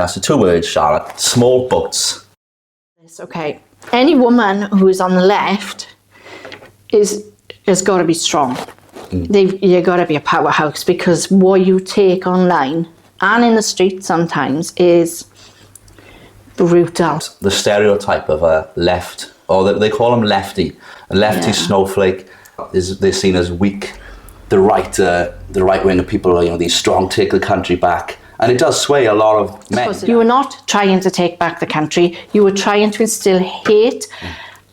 That's the 2 words, Charlotte. Small boats. It's okay. Any woman who's on the left has got to be strong. You've got to be a powerhouse, because what you take online and in the street sometimes is brutal. The stereotype of a left, or they call them lefty. A lefty snowflake they're seen as weak. The right wing of people are, these strong, take the country back. And it does sway a lot of men. You were not trying to take back the country. You were trying to instill hate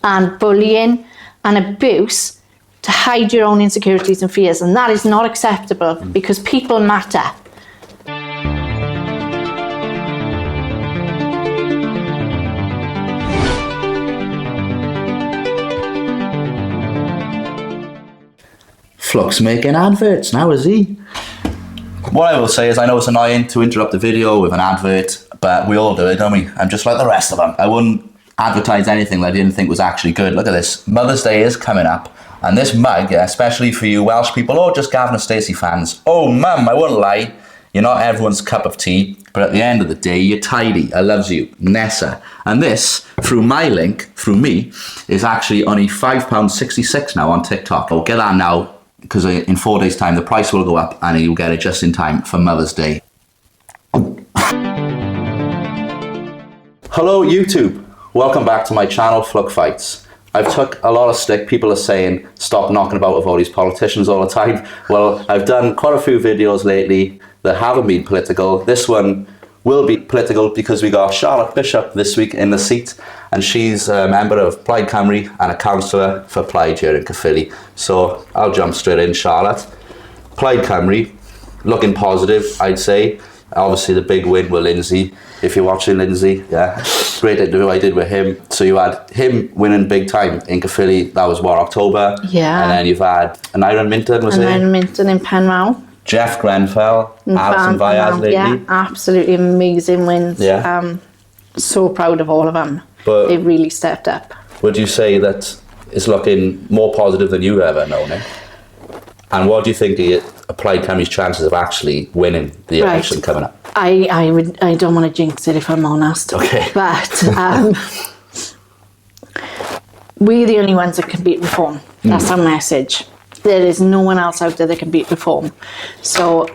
and bullying and abuse to hide your own insecurities and fears. And that is not acceptable, because people matter. Flux making adverts now, is he? What I will say is, I know it's annoying to interrupt the video with an advert, but we all do it, don't we? I'm just like the rest of them. I wouldn't advertise anything that I didn't think was actually good. Look at this. Mother's Day is coming up, and this mug, especially for you Welsh people or just Gavin and Stacey fans. Oh, Mum, I wouldn't lie. You're not everyone's cup of tea, but at the end of the day, you're tidy. I loves you. Nessa. And this, through my link, through me, is actually only £5.66 now on TikTok. I'll get that now, because in 4 days' time, the price will go up and you'll get it just in time for Mother's Day. Hello, YouTube. Welcome back to my channel, Flux Fights. I've took a lot of stick. People are saying, stop knocking about with all these politicians all the time. Well, I've done quite a few videos lately that haven't been political. This one will be political because we got Charlotte Bishop this week in the seat, and she's a member of Plaid Cymru and a councillor for Plaid here in Caerphilly. So I'll jump straight in, Charlotte. Plaid Cymru, looking positive, I'd say. Obviously the big win with Lindsay. If you're watching, Lindsay, yeah, great interview I did with him. So you had him winning big time in Caerphilly. That was what, October? Yeah. And then you've had Aneurin Minton, was it? Aneurin Minton in Penmal. Jeff Grenfell, Alison Vyaz lately. Yeah, absolutely amazing wins. Yeah. So proud of all of them. But they really stepped up. Would you say that it's looking more positive than you've ever known it? And what do you think of Plaid Cymru's chances of actually winning the election coming up? I don't want to jinx it, if I'm honest. Okay. But we're the only ones that can beat reform. That's our message. There is no one else out there that can beat reform. So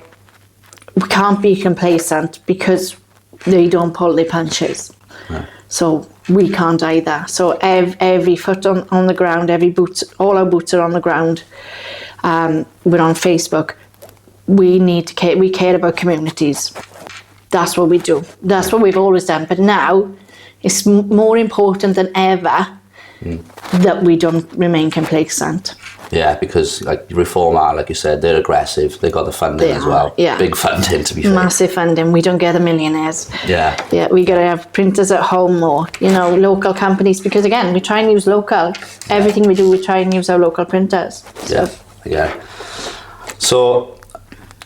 we can't be complacent because they don't pull their punches. Right. So we can't either. So every foot on the ground, every boot, all our boots are on the ground. We're on Facebook. We care about communities. That's what we do. That's what we've always done. But now it's more important than ever that we don't remain complacent. Yeah, because like Reform are, like you said, they're aggressive. They got the funding as well. Yeah. Big funding, to be fair. Massive funding. We don't get the millionaires. Yeah. Yeah, we got to have printers at home, or, local companies, because again, we try and use local. Everything we do, we try and use our local printers. Yeah. So,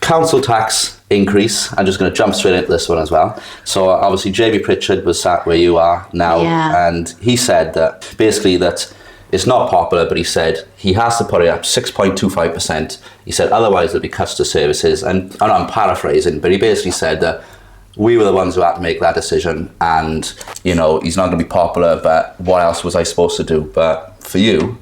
council tax increase. I'm just going to jump straight into this one as well. So obviously Jamie Pritchard was sat where you are now, and he said that basically that it's not popular, but he said he has to put it up 6.25%. He said otherwise there'll be cuts to services, and I'm paraphrasing, but he basically said that we were the ones who had to make that decision, and he's not going to be popular, but what else was I supposed to do? But for you,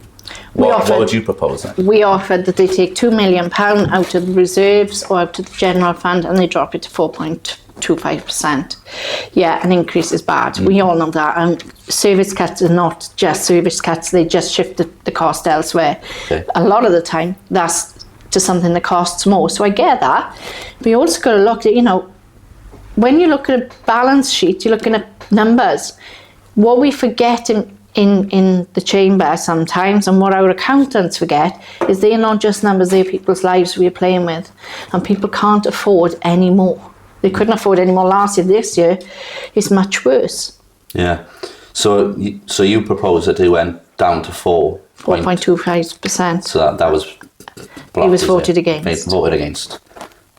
what would you propose then? We offered that they take £2 million out of the reserves or out of the general fund, and they drop it to 4.25%. Yeah, an increase is bad. We all know that. And service cuts are not just service cuts, they just shift the cost elsewhere. Okay. A lot of the time, that's to something that costs more. So I get that. But you also got to look at, when you look at a balance sheet, you're looking at numbers. What we forget in the chamber sometimes, and what our accountants forget, is they're not just numbers, they're people's lives we're playing with, and people can't afford any more. They couldn't afford any more last year. This year is much worse. Yeah. So you proposed that it went down to 4.25%. So that was blocked, it was voted against. Voted against.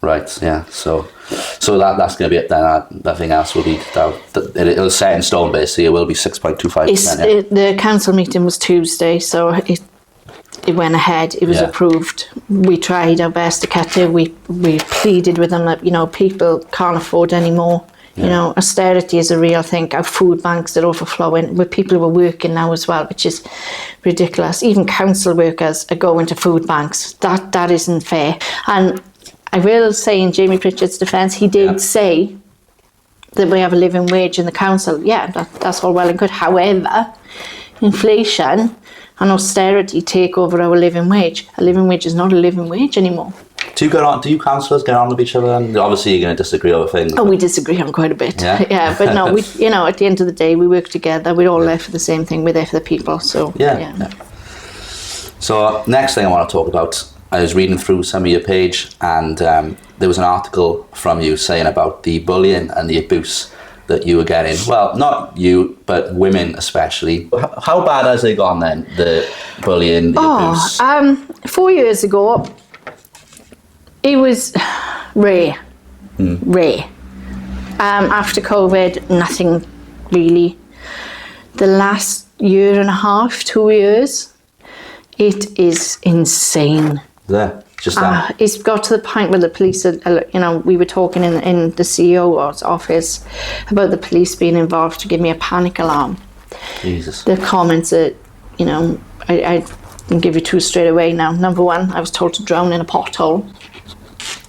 Right. Yeah. So that's going to be it then. Nothing else will be down. It'll set in stone basically. It will be 6.25%. The council meeting was Tuesday, so it went ahead. It was approved. We tried our best to cut it. We pleaded with them that people can't afford any more. You know, austerity is a real thing. Our food banks are overflowing with people who are working now as well, which is ridiculous. Even council workers are going to food banks. That isn't fair. And I will say, in Jamie Pritchard's defence, he did say that we have a living wage in the council. Yeah, that's all well and good. However, inflation and austerity take over our living wage. A living wage is not a living wage anymore. Do you councillors get on with each other? And obviously, you're going to disagree over things. Oh, we disagree on quite a bit. Yeah, but no, you know, at the end of the day, we work together. We're all there for the same thing. We're there for the people. So yeah. So next thing I want to talk about, I was reading through some of your page, and there was an article from you saying about the bullying and the abuse that you were getting. Well, not you, but women especially. How bad has it gone then? The bullying, the abuse. 4 years ago. It was rare. After COVID, nothing really. The last year and a half, 2 years, it is insane. Yeah, just that. It's got to the point where the police, you know, we were talking in the CEO's office about the police being involved to give me a panic alarm. Jesus. The comments that, you know, I can give you two straight away now. Number one, I was told to drown in a pothole.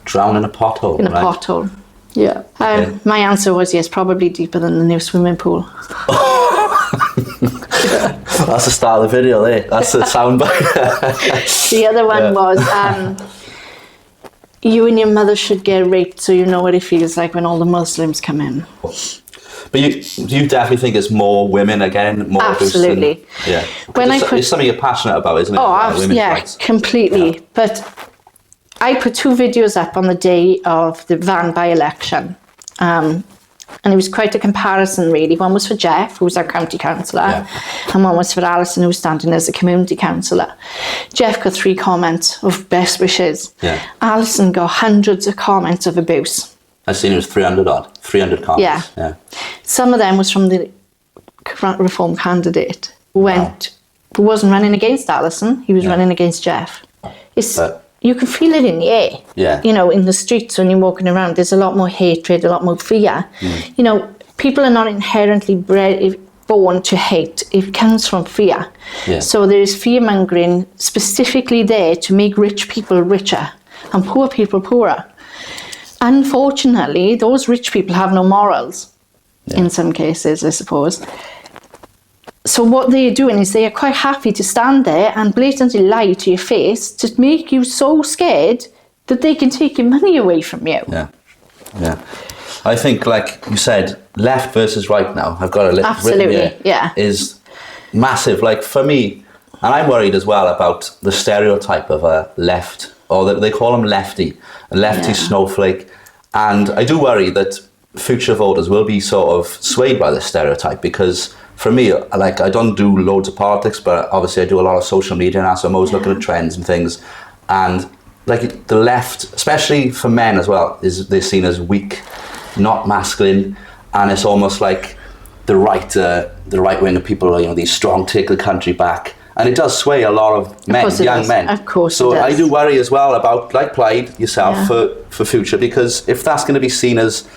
Drown in a pothole? In a pothole, yeah. My answer was yes, probably deeper than the new swimming pool. That's the start of the video there. That's the soundbite. The other one was, you and your mother should get raped so you know what it feels like when all the Muslims come in. But you definitely think it's more women again? More absolutely. Yeah. It's something you're passionate about, isn't it? Oh, rights. Completely. Yeah. But I put two videos up on the day of the van by-election. And it was quite a comparison, really. One was for Jeff, who was our county councillor, and one was for Alison, who was standing as a community councillor. Jeff got 3 comments of best wishes. Yeah. Alison got hundreds of comments of abuse. I've seen it was 300 odd, 300 comments. Yeah. Some of them was from the Reform candidate who wasn't running against Alison, he was running against Jeff. You can feel it in the air. Yeah. You know, in the streets when you're walking around, there's a lot more hatred, a lot more fear. You know, people are not inherently born to hate. It comes from fear. Yeah. So there is fear-mongering specifically there to make rich people richer and poor people poorer. Unfortunately, those rich people have no morals in some cases, I suppose. So what they're doing is they are quite happy to stand there and blatantly lie to your face to make you so scared that they can take your money away from you. Yeah. I think, like you said, left versus right now, I've got a list absolutely, yeah, is massive. Like for me, and I'm worried as well about the stereotype of a left, or they call them lefty, a lefty snowflake. And I do worry that future voters will be sort of swayed by this stereotype, because for me, like, I don't do loads of politics, but obviously I do a lot of social media now, so I'm always looking at trends and things. And like the left, especially for men as well, they're seen as weak, not masculine, and it's almost like the right wing of people, you know, these strong, take the country back. And it does sway a lot of men, young men. Of course. So I do worry as well about, like Plaid, yourself, for future, because if that's going to be seen as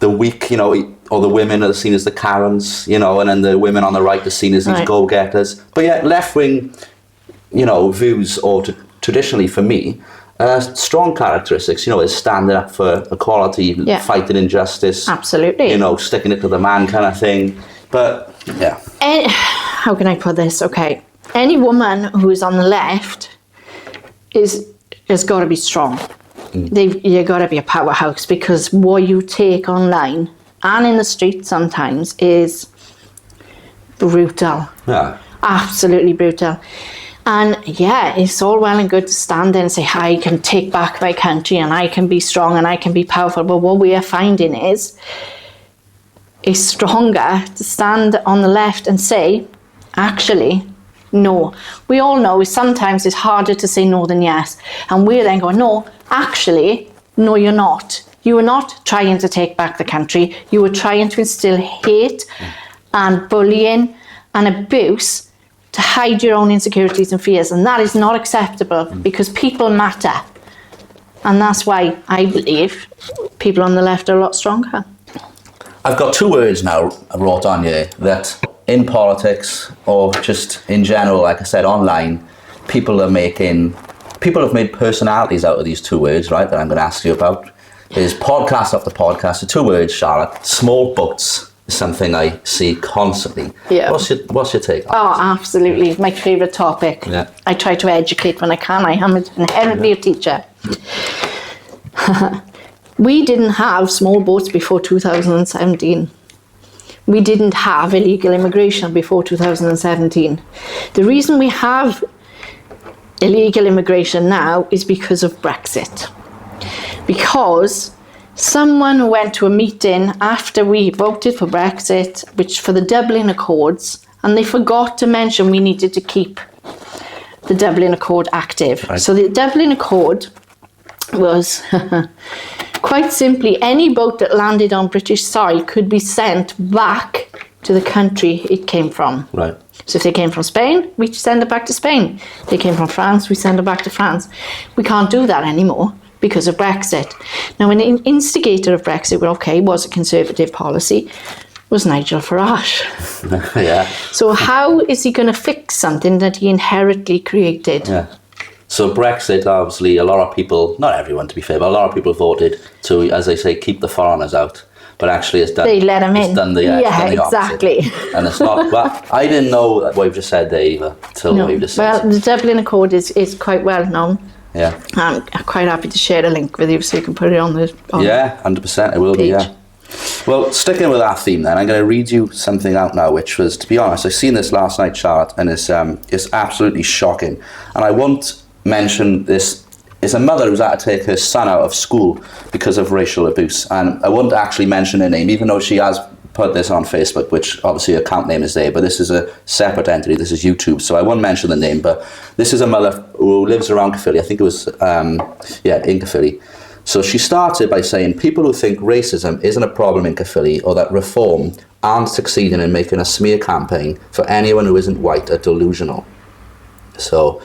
the weak, you know, or the women are seen as the Karens, you know, and then the women on the right are seen as these go-getters. But yet left-wing, you know, views, or traditionally for me, strong characteristics, you know, is standing up for equality, fighting injustice. Absolutely. You know, sticking it to the man kind of thing. But, yeah. How can I put this? Okay. Any woman who is on the left has got to be strong. You've got to be a powerhouse, because what you take online and in the street sometimes is brutal. Yeah. Absolutely brutal. And yeah, it's all well and good to stand there and say, I can take back my country and I can be strong and I can be powerful. But what we are finding is it's stronger to stand on the left and say, actually, no. We all know sometimes it's harder to say no than yes. And we're then going, no, actually, no, you're not. You were not trying to take back the country. You were trying to instill hate and bullying and abuse to hide your own insecurities and fears. And that is not acceptable, because people matter. And that's why I believe people on the left are a lot stronger. I've got 2 words now I wrote on here that in politics or just in general, like I said, online, people have made personalities out of these 2 words, right, that I'm going to ask you about. There's podcast after podcast. The 2 words, Charlotte. Small boats is something I see constantly. Yeah. What's your take on Oh, this? absolutely. My favourite topic. Yeah. I try to educate when I can. I am inherently a teacher. We didn't have small boats before 2017. We didn't have illegal immigration before 2017. The reason we have illegal immigration now is because of Brexit. Because someone went to a meeting after we voted for Brexit, which for the Dublin Accords, and they forgot to mention we needed to keep the Dublin Accord active. Right. So the Dublin Accord was quite simply any boat that landed on British soil could be sent back to the country it came from. Right. So if they came from Spain, we send it back to Spain. If they came from France, we send it back to France. We can't do that anymore because of Brexit. Now, an instigator of Brexit, was a Conservative policy, was Nigel Farage. Yeah. So how is he going to fix something that he inherently created? Yeah. So Brexit, obviously, a lot of people, not everyone to be fair, but a lot of people voted to, as they say, keep the foreigners out. But actually it's done. They let him in. It's done the, Yeah, it's done the exactly. opposite. And it's not, but I didn't know what you've just said there either, till what you've just said. Well, the Dublin Accord is quite well known. Yeah. I'm quite happy to share a link with you so you can put it on the Yeah, 100%, it will be, page. yeah. Well, sticking with that theme then, I'm going to read you something out now, which was, to be honest, I seen this last night, Charlotte, and it's absolutely shocking. And I won't mention this. It's a mother who's had to take her son out of school because of racial abuse. And I won't actually mention her name, even though she has put this on Facebook, which obviously her account name is there, but this is a separate entity. This is YouTube, so I won't mention the name, but this is a mother who lives around Caerphilly. I think it was, in Caerphilly. So she started by saying, people who think racism isn't a problem in Caerphilly or that reform aren't succeeding in making a smear campaign for anyone who isn't white are delusional. So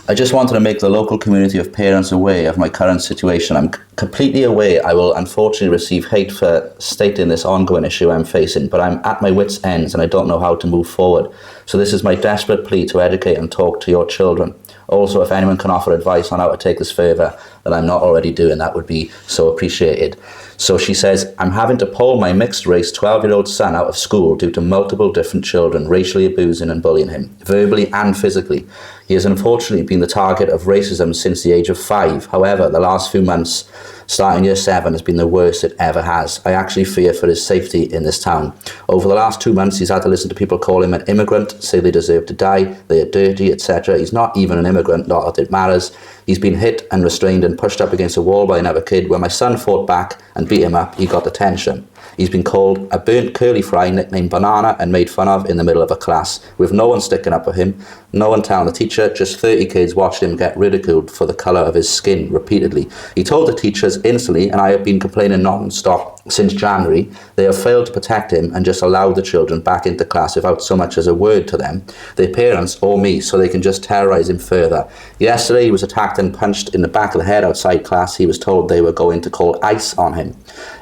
I just wanted to make the local community of parents aware of my current situation. I'm completely aware I will unfortunately receive hate for stating this ongoing issue I'm facing, but I'm at my wits' ends and I don't know how to move forward. So this is my desperate plea to educate and talk to your children. Also, if anyone can offer advice on how to take this further that I'm not already doing, that would be so appreciated. So she says, I'm having to pull my mixed race 12-year-old son out of school due to multiple different children racially abusing and bullying him, verbally and physically. He has unfortunately been the target of racism since the age of 5. However, the last few months, starting year 7, has been the worst it ever has. I actually fear for his safety in this town. Over the last 2 months, he's had to listen to people call him an immigrant, say they deserve to die, they are dirty, etc. He's not even an immigrant, not that it matters. He's been hit and restrained and pushed up against a wall by another kid. When my son fought back and beat him up, he got detention. He's been called a burnt curly fry nicknamed Banana and made fun of in the middle of a class, with no one sticking up for him, no one telling the teacher, just 30 kids watched him get ridiculed for the colour of his skin repeatedly. He told the teachers instantly, and I have been complaining non-stop since January, they have failed to protect him and just allowed the children back into class without so much as a word to them, their parents or me, so they can just terrorise him further. Yesterday he was attacked and punched in the back of the head outside class. He was told they were going to call ICE on him.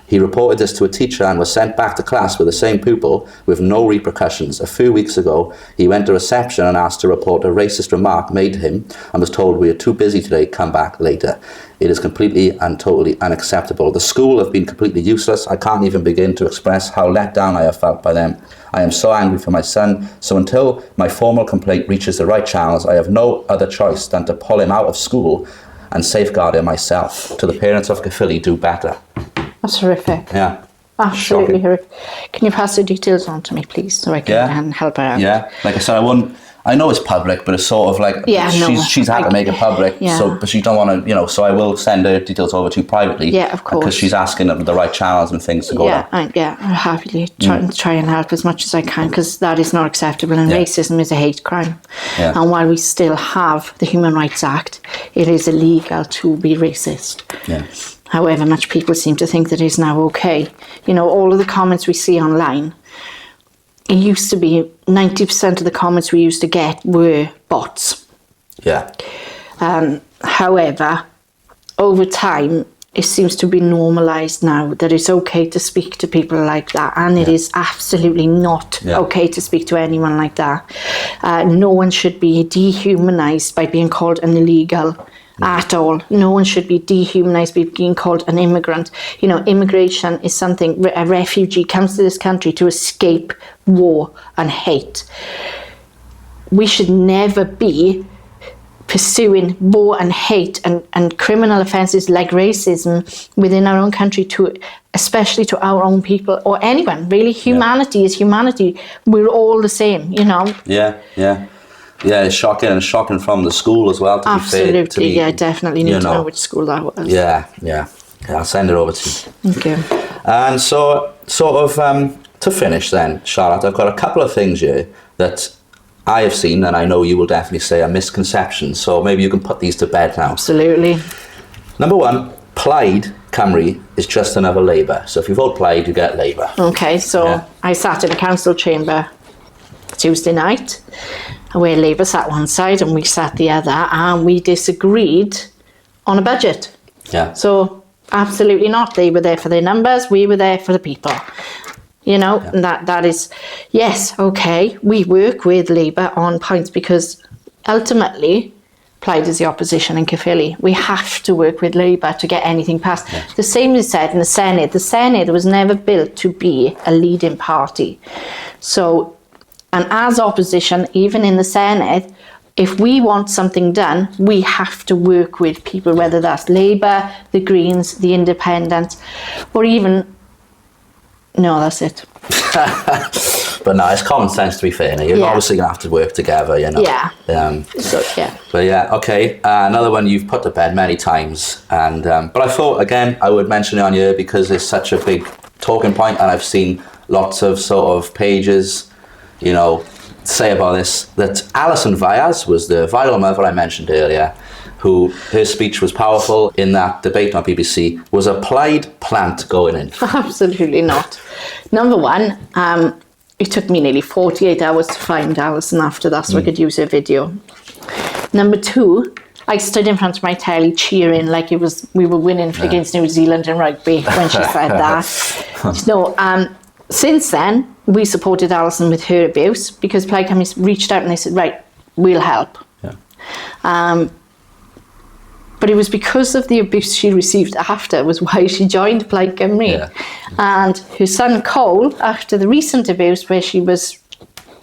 He reported this to a teacher and was sent back to class with the same pupil with no repercussions. A few weeks ago, he went to reception and asked to report a racist remark made to him and was told, we are too busy today, come back later. It is completely and totally unacceptable. The school have been completely useless. I can't even begin to express how let down I have felt by them. I am so angry for my son, so until my formal complaint reaches the right channels, I have no other choice than to pull him out of school and safeguard him myself. To the parents of Caerphilly, do better. That's horrific. Yeah. Absolutely Shocking. horrific. Can you pass the details on to me, please, so I can help her out? Yeah, like I said, I know it's public, but it's sort of like she's had to make it public, so but she don't want to, so I will send her details over to you privately. Yeah, of course. Because she's asking the right channels and things to go down. I'm happily try and help as much as I can, because that is not acceptable, and racism is a hate crime. Yeah. And while we still have the Human Rights Act, it is illegal to be racist. Yeah. However much people seem to think that is now okay. All of the comments we see online, it used to be 90% of the comments we used to get were bots. Yeah. However, over time, it seems to be normalised now that it's okay to speak to people like that, and it is absolutely not okay to speak to anyone like that. No one should be dehumanised by being called an illegal at all. No one should be dehumanised by being called an immigrant. You know, immigration is something, a refugee comes to this country to escape war and hate. We should never be pursuing war and hate and criminal offences like racism within our own country, especially to our own people or anyone. Really, humanity is humanity. We're all the same, you know. Yeah, it's shocking, and shocking from the school as well. Absolutely, definitely need to know which school that was. Yeah. I'll send it over to you. Okay. And so, sort of, to finish then, Charlotte, I've got a couple of things here that I have seen, and I know you will definitely say are misconceptions, so maybe you can put these to bed now. Absolutely. Number one, Plaid Cymru is just another Labour. So if you vote Plaid, you get Labour. Okay, so I sat in the council chamber Tuesday night, where Labour sat one side and we sat the other, and we disagreed on a budget. Yeah. So absolutely not. They were there for their numbers, we were there for the people. You know, and that is, yes, okay, we work with Labour on points because ultimately Plaid is the opposition in Caerphilly. We have to work with Labour to get anything passed. Yeah. The same is said in the Senate. The Senate was never built to be a leading party. So, and as opposition, even in the Senate, if we want something done, we have to work with people, whether that's Labour, the Greens, the Independents, or even... No, that's it. But no, it's common sense, to be fair. You're obviously going to have to work together, you know. Yeah. But yeah, okay. Another one you've put to bed many times. And but I thought, again, I would mention it on here because it's such a big talking point, and I've seen lots of sort of pages, you know, say about this, that Alison Vyas was the viral mother I mentioned earlier, who her speech was powerful in that debate on BBC. Was a Plaid plant going in? Absolutely not. Number one, it took me nearly 48 hours to find Alison after that so I could use her video. Number two, I stood in front of my telly cheering like it was we were winning against New Zealand in rugby when she said that. No, since then, we supported Alison with her abuse because Plaid Cymru reached out and they said, right, we'll help. Yeah. But it was because of the abuse she received after was why she joined Plaid Cymru. Yeah. And her son Cole, after the recent abuse where she was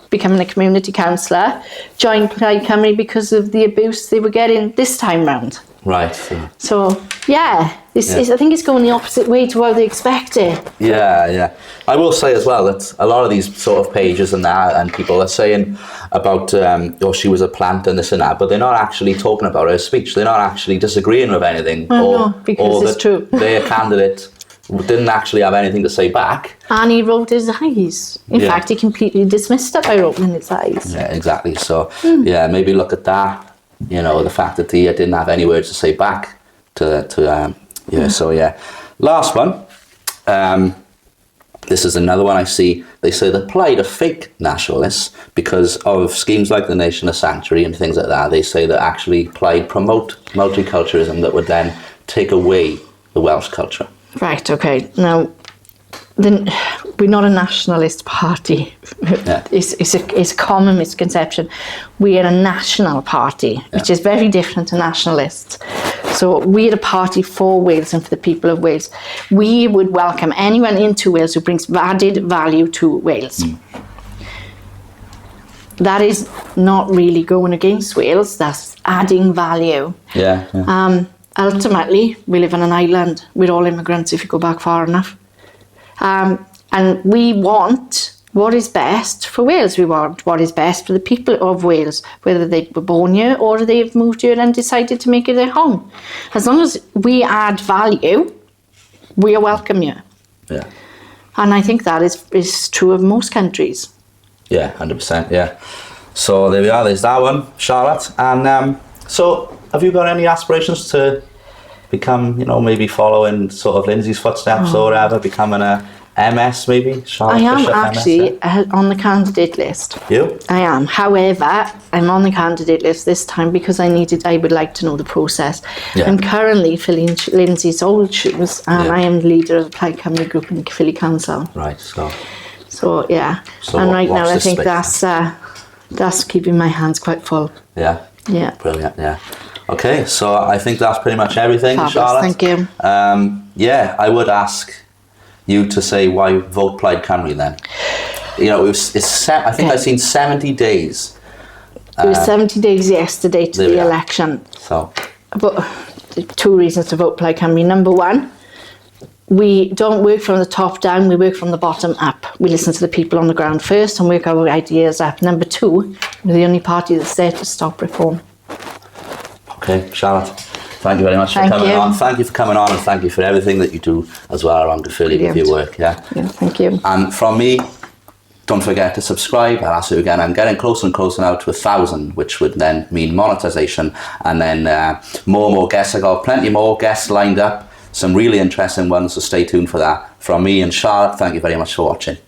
becoming a community councillor, joined Plaid Cymru because of the abuse they were getting this time round. Right. So I think it's going the opposite way to how they expect it. Yeah. I will say as well that a lot of these sort of pages and people are saying about, she was a plant and this and that, but they're not actually talking about her speech. They're not actually disagreeing with anything. No, because it's true. Their candidate didn't actually have anything to say back. And he rolled his eyes. In fact, he completely dismissed it by rolling his eyes. Yeah, exactly. So, maybe look at that. You know, the fact that he didn't have any words to say back So last one. This is another one I see. They say that Plaid are fake nationalists because of schemes like the Nation of Sanctuary and things like that. They say that actually Plaid promote multiculturalism that would then take away the Welsh culture. Right, okay. Now, we're not a nationalist party. Yeah. It's a common misconception. We are a national party, which is very different to nationalists. So we're a party for Wales and for the people of Wales. We would welcome anyone into Wales who brings added value to Wales. That is not really going against Wales, that's adding value. Ultimately, we live on an island. We're all immigrants if you go back far enough. And we want what is best for Wales. We want what is best for the people of Wales, whether they were born here or they've moved here and decided to make it their home. As long as we add value, we are welcome here. Yeah. And I think that is true of most countries. Yeah, 100%, yeah. So there we are, there's that one, Charlotte. And so have you got any aspirations to become, maybe following sort of Lindsay's footsteps or whatever, becoming a MS maybe? Charlotte I am Bishop, actually MS, yeah? on the candidate list. You? I am. However, I'm on the candidate list this time because I would like to know the process. Yeah. I'm currently filling Lindsay's old shoes, and Yeah. I am the leader of the Plaid Cymru group in Philly Council. Right, so. So yeah, So and right watch now I this think space. that's keeping my hands quite full. Yeah. Yeah. Brilliant, yeah. Okay, so I think that's pretty much everything, Fabulous, Charlotte. thank you. Yeah, I would ask you to say why vote Plaid Cymru then. You know, I think I've seen 70 days. It was 70 days yesterday to there we the are. election. So, But 2 reasons to vote Plaid Cymru. Number one, we don't work from the top down, we work from the bottom up. We listen to the people on the ground first and work our ideas up. Number two, we're the only party that's there to stop reform. okay, Charlotte, thank you very much for Thank coming you. on. Thank you for coming on, and thank you for everything that you do as well around the Philly with Brilliant. your work, yeah? Yeah, thank you. And from me, don't forget to subscribe. I'll ask you again. I'm getting closer and closer now to 1,000, which would then mean monetization, and then more and more guests. I got plenty more guests lined up, some really interesting ones, so stay tuned for that. From me and Charlotte, thank you very much for watching.